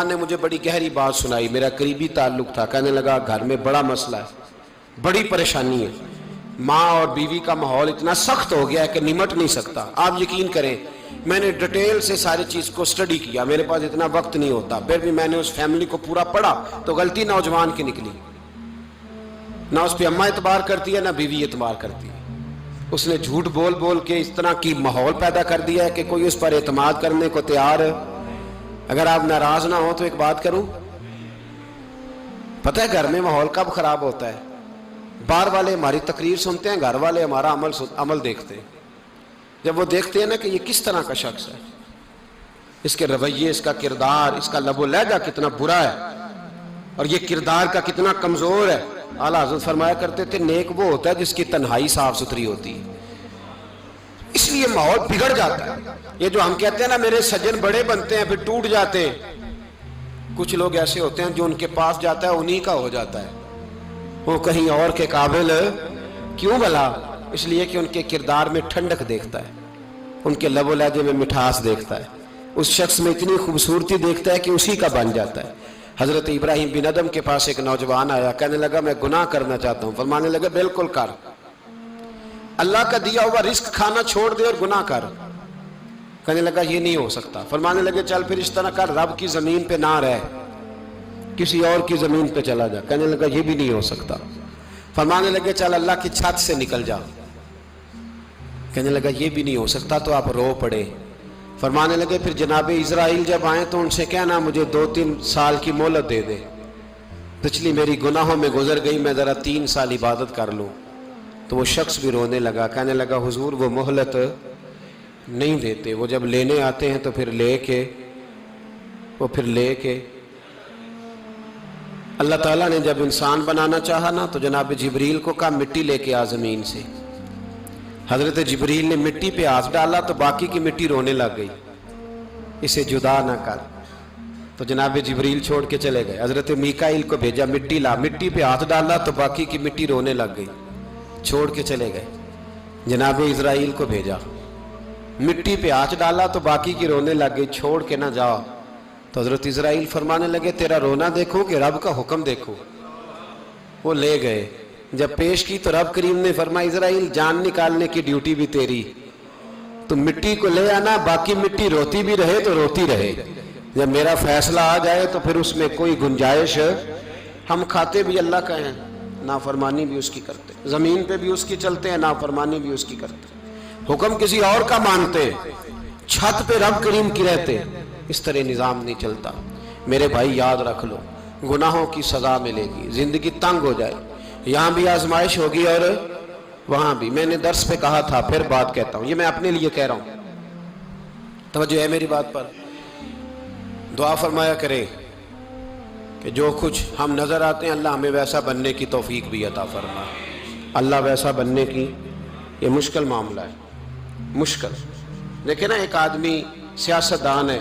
نے مجھے بڑی گہری بات سنائی، میرا قریبی تعلق تھا، کہنے لگا گھر میں بڑا مسئلہ ہے، بڑی پریشانی ہے، ماں اور بیوی کا ماحول اتنا سخت ہو گیا ہے کہ نمٹ نہیں سکتا۔ آپ یقین کریں میں نے ڈیٹیل سے ساری چیز کو سٹڈی کیا، میرے پاس اتنا وقت نہیں ہوتا، پھر بھی میں نے اس فیملی کو پورا پڑھا تو غلطی نوجوان کی نکلی، نہ اس پہ اماں اعتبار کرتی ہے نہ بیوی اعتبار کرتی ہے۔ اس نے جھوٹ بول بول کے اس طرح کی ماحول پیدا کر دیا ہے کہ کوئی اس پر اعتماد کرنے کو تیار ہے۔ اگر آپ ناراض نہ ہو تو ایک بات کروں، پتہ ہے گھر میں ماحول کب خراب ہوتا ہے؟ باہر والے ہماری تقریر سنتے ہیں، گھر والے ہمارا عمل دیکھتے ہیں۔ جب وہ دیکھتے ہیں نا کہ یہ کس طرح کا شخص ہے، اس کے رویے، اس کا کردار، اس کا لب و لہجہ کتنا برا ہے اور یہ کردار کا کتنا کمزور ہے۔ اعلیٰ حضرت فرمایا کرتے تھے نیک وہ ہوتا ہے جس کی تنہائی صاف ستھری ہوتی ہے، اس لیے ماحول بگڑ جاتا ہے۔ یہ جو ہم کہتے ہیں نا میرے سجن بڑے بنتے ہیں پھر ٹوٹ جاتے ہیں، کچھ لوگ ایسے ہوتے ہیں جو ان کے پاس جاتا ہے انہی کا ہو جاتا ہے، وہ کہیں اور کے قابل کیوں بھلا؟ اس لیے کہ ان کے کردار میں ٹھنڈک دیکھتا ہے، ان کے لب و لہجے میں مٹھاس دیکھتا ہے، اس شخص میں اتنی خوبصورتی دیکھتا ہے کہ اسی کا بن جاتا ہے۔ حضرت ابراہیم بن ادم کے پاس ایک نوجوان آیا، کہنے لگا میں گناہ کرنا چاہتا ہوں، فرمانے لگے بالکل کر، اللہ کا دیا ہوا رزق کھانا چھوڑ دے اور گناہ کر۔ کہنے لگا یہ نہیں ہو سکتا، فرمانے لگے چل پھر اس طرح کر، رب کی زمین پہ نہ رہ، کسی اور کی زمین پہ چلا جا۔ کہنے لگا یہ بھی نہیں ہو سکتا، فرمانے لگے چل اللہ کی چھت سے نکل جا۔ کہنے لگا یہ بھی نہیں ہو سکتا، تو آپ رو پڑے۔ فرمانے لگے پھر جناب اسرائیل جب آئیں تو ان سے کہنا مجھے 2-3 سال کی مہلت دے دے، پچھلی میری گناہوں میں گزر گئی، میں ذرا 3 سال عبادت کر لوں۔ تو وہ شخص بھی رونے لگا، کہنے لگا حضور وہ مہلت نہیں دیتے، وہ جب لینے آتے ہیں تو پھر لے کے اللہ تعالیٰ نے جب انسان بنانا چاہا نا تو جناب جبریل کو کہا مٹی لے کے آ زمین سے۔ حضرت جبریل نے مٹی پہ ہاتھ ڈالا تو باقی کی مٹی رونے لگ گئی، اسے جدا نہ کر، تو جناب جبریل چھوڑ کے چلے گئے۔ حضرت میکائیل کو بھیجا مٹی لا، مٹی پہ ہاتھ ڈالا تو باقی کی مٹی رونے لگ گئی، چھوڑ کے چلے گئے۔ جناب اسرائیل کو بھیجا، مٹی پہ ہاتھ ڈالا تو باقی کی رونے لگ گئی، چھوڑ کے نہ جاؤ۔ تو حضرت اسرائیل فرمانے لگے تیرا رونا دیکھو کہ رب کا حکم دیکھو۔ وہ لے گئے، جب پیش کی تو رب کریم نے فرمایا اسرائیل جان نکالنے کی ڈیوٹی بھی تیری، تو مٹی کو لے آنا، باقی مٹی روتی بھی رہے تو روتی رہے، جب میرا فیصلہ آ جائے تو پھر اس میں کوئی گنجائش، ہم کھاتے بھی اللہ کا ہیں، نافرمانی بھی اس کی کرتے، زمین پہ بھی اس کی چلتے ہیں، نافرمانی بھی اس کی کرتے، حکم کسی اور کا مانتے، چھت پہ رب کریم کی رہتے، اس طرح نظام نہیں چلتا۔ میرے بھائی یاد رکھ لو گناہوں کی سزا ملے گی، زندگی تنگ ہو جائے، یہاں بھی آزمائش ہوگی اور وہاں بھی۔ میں نے درس پہ کہا تھا، پھر بات کہتا ہوں، یہ میں اپنے لیے کہہ رہا ہوں، توجہ ہے میری بات پر۔ دعا فرمایا کرے کہ جو کچھ ہم نظر آتے ہیں اللہ ہمیں ویسا بننے کی توفیق بھی عطا فرمائے۔ اللہ ویسا بننے کی یہ مشکل معاملہ ہے، مشکل۔ دیکھیں نا ایک آدمی سیاستدان ہے،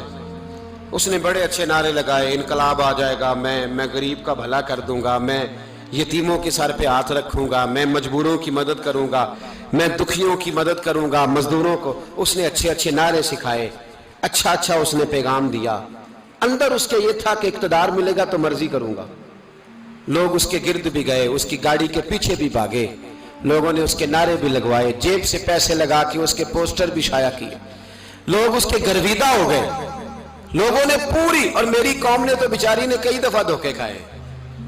اس نے بڑے اچھے نعرے لگائے، انقلاب آ جائے گا، میں غریب کا بھلا کر دوں گا، میں یتیموں کے سر پہ ہاتھ رکھوں گا، میں مجبوروں کی مدد کروں گا، میں دکھیوں کی مدد کروں گا، مزدوروں کو۔ اس نے اچھے اچھے نعرے سکھائے، اچھا اس نے پیغام دیا، اندر اس کے یہ تھا کہ اقتدار ملے گا تو مرضی کروں گا۔ لوگ اس کے گرد بھی گئے، اس کی گاڑی کے پیچھے بھی بھاگے، لوگوں نے اس کے نعرے بھی لگوائے، جیب سے پیسے لگا کے اس کے پوسٹر بھی شائع کیے، لوگ اس کے گرویدہ ہو گئے، لوگوں نے پوری، اور میری قوم نے تو بیچاری نے کئی دفعہ دھوکے کھائے،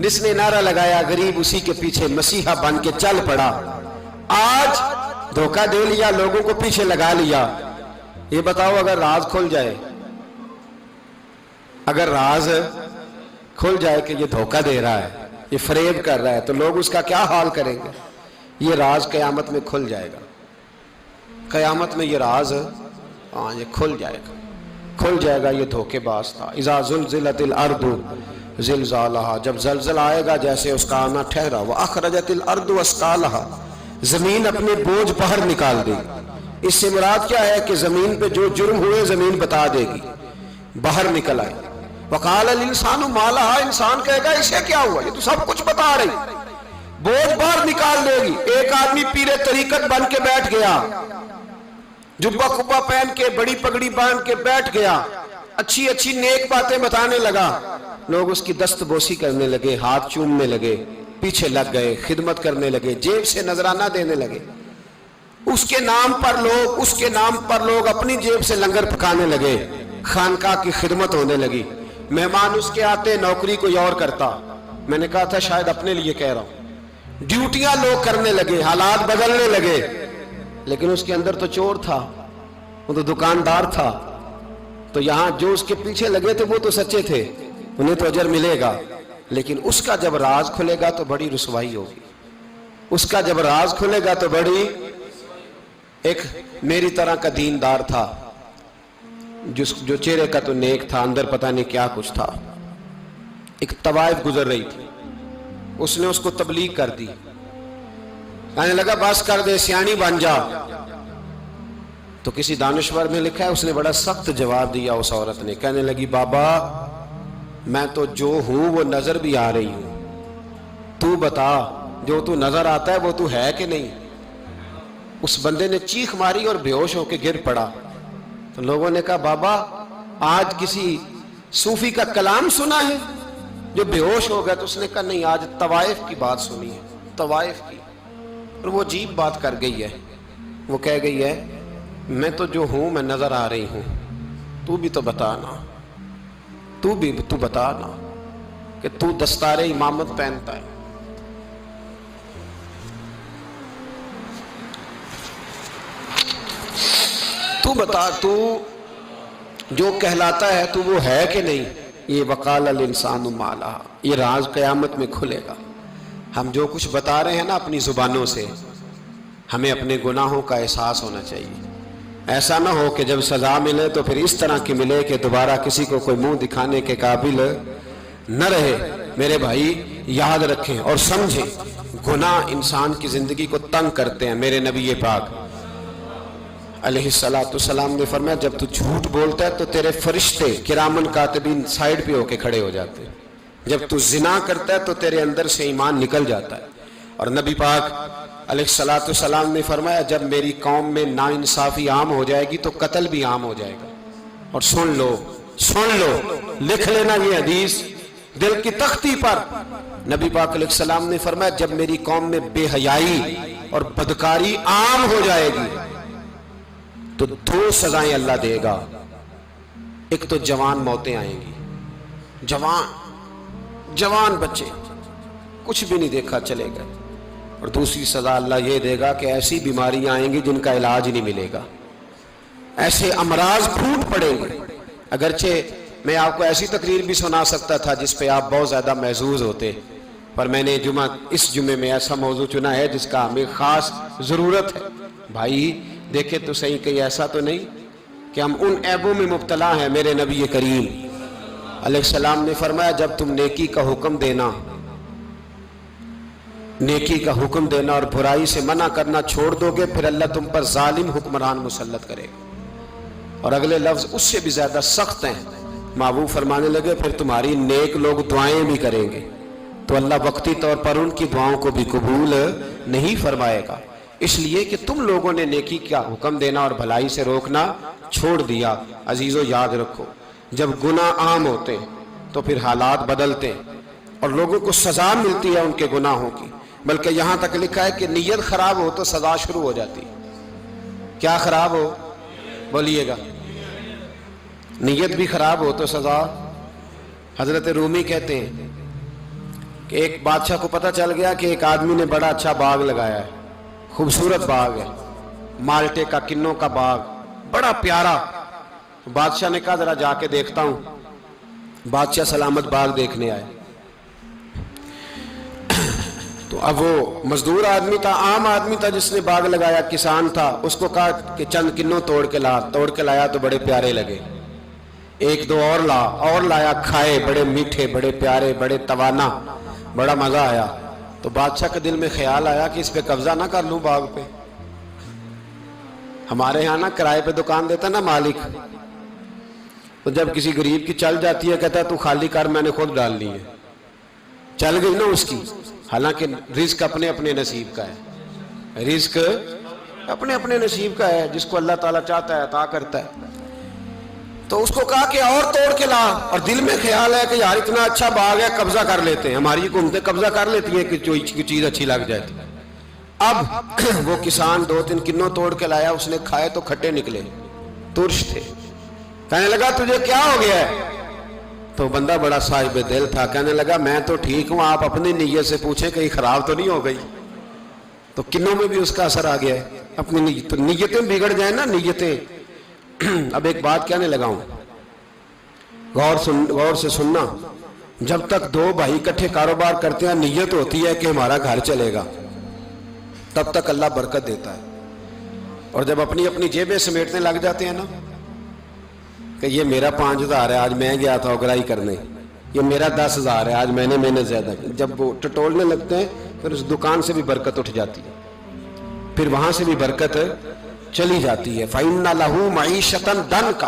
جس نے نعرہ لگایا غریب اسی کے پیچھے مسیحا بن کے چل پڑا، آج دھوکہ دے لیا، لوگوں کو پیچھے لگا لیا۔ یہ بتاؤ اگر راز کھل جائے، اگر راز کھل جائے کہ یہ دھوکہ دے رہا ہے، یہ فریب کر رہا ہے، تو لوگ اس کا کیا حال کریں گے؟ یہ راز قیامت میں کھل جائے گا، قیامت میں یہ راز یہ کھل جائے گا، یہ دھوکے باز تھا۔ اذا زلزلت الارض زلزالہا، جب زلزلہ آئے گا جیسے اس کا آنا ٹھہرا، واخرجت الارض اثقالہا، زمین اپنے بوجھ باہر نکال دے گی۔ اس سے مراد کیا ہے کہ زمین پہ جو جرم ہوئے زمین بتا دے گی، باہر نکل آئے۔ وقال الانسان ما لہا، انسان کہے گا اسے کیا ہوا، یہ تو سب کچھ بتا رہی، بوجھ باہر نکال دے گی۔ ایک آدمی پیر طریقت بن کے بیٹھ گیا، جبہ کبہ پہن کے بڑی پگڑی باندھ کے بیٹھ گیا، اچھی اچھی نیک باتیں بتانے لگا، لوگ اس کی دست بوسی کرنے لگے، ہاتھ چومنے لگے، پیچھے لگ گئے، خدمت کرنے لگے، جیب سے نذرانہ دینے لگے، اس کے نام پر لوگ اپنی جیب سے لنگر پکانے لگے، خانقاہ کی خدمت ہونے لگی، مہمان اس کے آتے، نوکری کوئی اور کرتا۔ میں نے کہا تھا شاید اپنے لیے کہہ رہا ہوں، ڈیوٹیاں لوگ کرنے لگے، حالات بدلنے لگے، لیکن اس کے اندر تو چور تھا، وہ تو دکاندار تھا، تو یہاں جو اس کے پیچھے لگے تھے وہ تو سچے تھے، انہیں تو اجر ملے گا، لیکن اس کا جب راز کھلے گا تو بڑی رسوائی ہوگی، اس کا جب راز کھلے گا تو بڑی۔ ایک میری طرح کا دیندار تھا، جو چہرے کا تو نیک تھا، اندر پتہ نہیں کیا کچھ تھا، ایک طوائف گزر رہی تھی، اس نے اس کو تبلیغ کر دی، کہنے لگا بس کر دے، سیانی بن جا۔ تو کسی دانشور میں لکھا ہے اس نے بڑا سخت جواب دیا، اس عورت نے کہنے لگی بابا میں تو جو ہوں وہ نظر بھی آ رہی ہوں، تو بتا جو تو نظر آتا ہے وہ تو ہے کہ نہیں؟ اس بندے نے چیخ ماری اور بے ہوش ہو کے گر پڑا۔ تو لوگوں نے کہا بابا آج کسی صوفی کا کلام سنا ہے جو بے ہوش ہو گیا؟ تو اس نے کہا نہیں، آج طوائف کی بات سنی ہے، طوائف کی، اور وہ عجیب بات کر گئی ہے، وہ کہہ گئی ہے میں تو جو ہوں میں نظر آ رہی ہوں، تو بھی تو بتانا، تو بتانا کہ تو دستار امامت پہنتا ہے، تو بتا تو جو کہلاتا ہے تو وہ ہے کہ نہیں؟ یہ وقال الانسان ما لہا، یہ راز قیامت میں کھلے گا۔ ہم جو کچھ بتا رہے ہیں نا اپنی زبانوں سے، ہمیں اپنے گناہوں کا احساس ہونا چاہیے، ایسا نہ ہو کہ جب سزا ملے تو پھر اس طرح کی ملے کہ دوبارہ کسی کو کوئی منہ دکھانے کے قابل نہ رہے۔ میرے بھائی یاد رکھیں اور سمجھیں، گناہ انسان کی زندگی کو تنگ کرتے ہیں۔ میرے نبی پاک علیہ السلام نے فرمایا جب تو جھوٹ بولتا ہے تو تیرے فرشتے کرامن کاتبین سائیڈ پہ ہو کے کھڑے ہو جاتے ہیں، جب تو زنا کرتا ہے تو تیرے اندر سے ایمان نکل جاتا ہے۔ اور نبی پاک علیہ السلام نے فرمایا جب میری قوم میں ناانصافی عام ہو جائے گی تو قتل بھی عام ہو جائے گا۔ اور سن لو لکھ لینا یہ حدیث دل کی تختی پر، نبی پاک علیہ السلام نے فرمایا جب میری قوم میں بے حیائی اور بدکاری عام ہو جائے گی تو دو سزائیں اللہ دے گا، ایک تو جوان موتیں آئیں گی، جوان بچے کچھ بھی نہیں دیکھا چلے گئے، اور دوسری سزا اللہ یہ دے گا کہ ایسی بیماریاں آئیں گی جن کا علاج نہیں ملے گا، ایسے امراض پھوٹ پڑیں گے۔ اگرچہ میں آپ کو ایسی تقریر بھی سنا سکتا تھا جس پہ آپ بہت زیادہ محظوظ ہوتے، پر میں نے اس جمعے میں ایسا موضوع چنا ہے جس کا ہمیں خاص ضرورت ہے۔ بھائی دیکھیں تو صحیح کہیں ایسا تو نہیں کہ ہم ان عیبوں میں مبتلا ہیں۔ میرے نبی کریم علیہ السلام نے فرمایا جب تم نیکی کا حکم دینا اور برائی سے منع کرنا چھوڑ دو گے پھر اللہ تم پر ظالم حکمران مسلط کرے گا۔ اور اگلے لفظ اس سے بھی زیادہ سخت ہیں، محبوب فرمانے لگے پھر تمہاری نیک لوگ دعائیں بھی کریں گے تو اللہ وقتی طور پر ان کی دعاؤں کو بھی قبول نہیں فرمائے گا، اس لیے کہ تم لوگوں نے نیکی کا حکم دینا اور بھلائی سے روکنا چھوڑ دیا۔ عزیزو یاد رکھو جب گناہ عام ہوتے تو پھر حالات بدلتے اور لوگوں کو سزا ملتی ہے ان کے گناہوں کی، بلکہ یہاں تک لکھا ہے کہ نیت خراب ہو تو سزا شروع ہو جاتی۔ کیا خراب ہو؟ بولیے گا۔ نیت بھی خراب ہو تو سزا۔ حضرت رومی کہتے ہیں کہ ایک بادشاہ کو پتہ چل گیا کہ ایک آدمی نے بڑا اچھا باغ لگایا ہے، خوبصورت باغ ہے، مالٹے کا کنوں کا باغ بڑا پیارا۔ بادشاہ نے کہا ذرا جا کے دیکھتا ہوں۔ بادشاہ سلامت باغ دیکھنے آئے تو اب وہ مزدور آدمی تھا، عام آدمی تھا جس نے باغ لگایا، کسان تھا، اس کو کہا کہ چند کنوں توڑ کے لایا تو بڑے پیارے لگے، ایک دو اور لایا، کھائے، بڑے میٹھے، بڑے پیارے، بڑے توانا، بڑا مزہ آیا۔ تو بادشاہ کے دل میں خیال آیا کہ اس پہ قبضہ نہ کر لوں باغ پہ۔ ہمارے ہاں نا کرائے پہ دکان دیتا نا مالک، تو جب کسی غریب کی چل جاتی ہے کہتا ہے تو خالی کر، میں نے خود ڈال لی ہے، چل گئی نا اس کی۔ حالانکہ رزق اپنے اپنے نصیب کا ہے، رزق اپنے اپنے نصیب کا ہے، جس کو اللہ تعالیٰ چاہتا ہے عطا کرتا ہے۔ تو اس کو کہا کہ اور توڑ کے لا، اور دل میں خیال ہے کہ یار اتنا اچھا باغ ہے قبضہ کر لیتے ہیں، ہماری حکومتیں قبضہ کر لیتی ہیں کہ کوئی چیز اچھی لگ جائے تو۔ اب وہ کسان 2-3 کنوں توڑ کے لایا، اس نے کھائے تو کھٹے نکلے، ترش تھے۔ کہنے لگا تجھے کیا ہو گیا ہے؟ تو بندہ بڑا صاحب دل تھا، کہنے لگا میں تو ٹھیک ہوں، آپ اپنی نیت سے پوچھیں کہیں خراب تو نہیں ہو گئی۔ تو کنوں میں بھی اس کا اثر آ گیا ہے، اپنی نیت، تو نیتیں بگڑ جائیں نا، نیتیں۔ اب ایک بات کہنے لگا ہوں، غور سے سننا، جب تک دو بھائی اکٹھے کاروبار کرتے ہیں نیت ہوتی ہے کہ ہمارا گھر چلے گا، تب تک اللہ برکت دیتا ہے۔ اور جب اپنی اپنی جیبیں سمیٹنے لگ جاتے ہیں نا کہ یہ میرا 5,000 ہے آج میں گیا تھا اگرائی کرنے، یہ میرا 10,000 ہے آج میں نے محنت زیادہ کی، جب وہ ٹٹولنے لگتے ہیں پھر اس دکان سے بھی برکت اٹھ جاتی ہے، پھر وہاں سے بھی برکت چلی جاتی ہے۔ فَإِنَّ لَهُ مَعِيشَةً ضَنْكَ،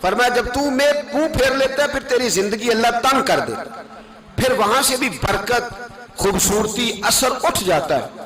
فرمایا جب تو میں منہ پھیر لیتا ہے پھر تیری زندگی اللہ تنگ کر دیتا، پھر وہاں سے بھی برکت، خوبصورتی، اثر اٹھ جاتا ہے۔